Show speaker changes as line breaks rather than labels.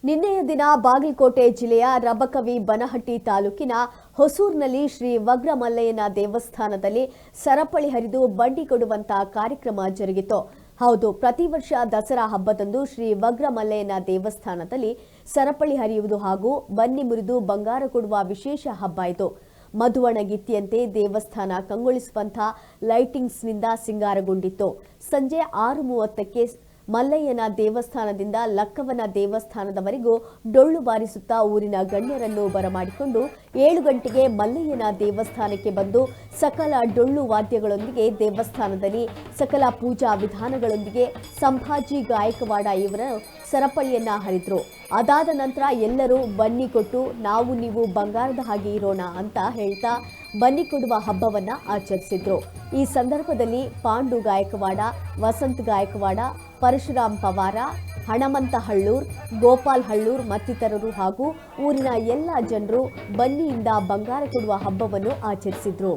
ನಿನ್ನೆಯ ದಿನ ಬಾಗಲಕೋಟೆ ಜಿಲ್ಲೆಯ ರಬಕವಿ ಬನಹಟ್ಟಿ ತಾಲೂಕಿನ ಹೊಸೂರಿನಲ್ಲಿ ಶ್ರೀ ವಗ್ರಮಲ್ಲಯ್ಯನ ದೇವಸ್ಥಾನದಲ್ಲಿ ಸರಪಳಿ ಹರಿದು ಬಂಡಿ ಕೊಡುವಂತಹ ಕಾರ್ಯಕ್ರಮ ಜರುಗಿತು. ಹೌದು, ಪ್ರತಿ ವರ್ಷ ದಸರಾ ಹಬ್ಬದಂದು ಶ್ರೀ ವಗ್ರಮಲ್ಲಯ್ಯನ ದೇವಸ್ಥಾನದಲ್ಲಿ ಸರಪಳಿ ಹರಿಯುವುದು ಹಾಗೂ ಬನ್ನಿ ಮುರಿದು ಬಂಗಾರ ಕೊಡುವ ವಿಶೇಷ ಹಬ್ಬ ಇದು. ಮಧುವಣಗಿತ್ತಿಯಂತೆ ದೇವಸ್ಥಾನ ಕಂಗೊಳಿಸುವಂತಹ ಲೈಟಿಂಗ್ಸ್ನಿಂದ ಸಿಂಗಾರಗೊಂಡಿತ್ತು. ಸಂಜೆ 6:30ಕ್ಕೆ ಮಲ್ಲಯ್ಯನ ದೇವಸ್ಥಾನದಿಂದ ಲಕ್ಕವನ ದೇವಸ್ಥಾನದವರೆಗೂ ಡೊಳ್ಳು ಬಾರಿಸುತ್ತಾ ಊರಿನ ಗಣ್ಯರನ್ನು ಬರಮಾಡಿಕೊಂಡು 7 ಗಂಟೆಗೆ ಮಲ್ಲಯ್ಯನ ದೇವಸ್ಥಾನಕ್ಕೆ ಬಂದು ಸಕಲ ಡೊಳ್ಳು ವಾದ್ಯಗಳೊಂದಿಗೆ ದೇವಸ್ಥಾನದಲ್ಲಿ ಸಕಲ ಪೂಜಾ ವಿಧಾನಗಳೊಂದಿಗೆ ಸಂಭಾಜಿ ಗಾಯಕವಾಡ ಇವರ ಸರಪಳಿಯನ್ನ ಹರಿದ್ರು. ಅದಾದ ನಂತರ ಎಲ್ಲರೂ ಬನ್ನಿ ಕೊಟ್ಟು ನಾವು ನೀವು ಬಂಗಾರದ ಹಾಗೆ ಇರೋಣ ಅಂತ ಹೇಳ್ತಾ ಬನ್ನಿ ಕೊಡುವ ಹಬ್ಬವನ್ನ ಆಚರಿಸಿದ್ರು. ಈ ಸಂದರ್ಭದಲ್ಲಿ ಪಾಂಡು ಗಾಯಕವಾಡ, ವಸಂತ್ ಗಾಯಕವಾಡ, ಪರಶುರಾಮ್ ಪವಾರ, ಹಣಮಂತ ಹಳ್ಳೂರ್, ಗೋಪಾಲ್ ಹಳ್ಳೂರ್ ಮತ್ತಿತರರು ಹಾಗೂ ಊರಿನ ಎಲ್ಲ ಜನರು ಬನ್ನಿಯಿಂದ ಬಂಗಾರ ಕೊಡುವ ಹಬ್ಬವನ್ನು ಆಚರಿಸಿದ್ರು.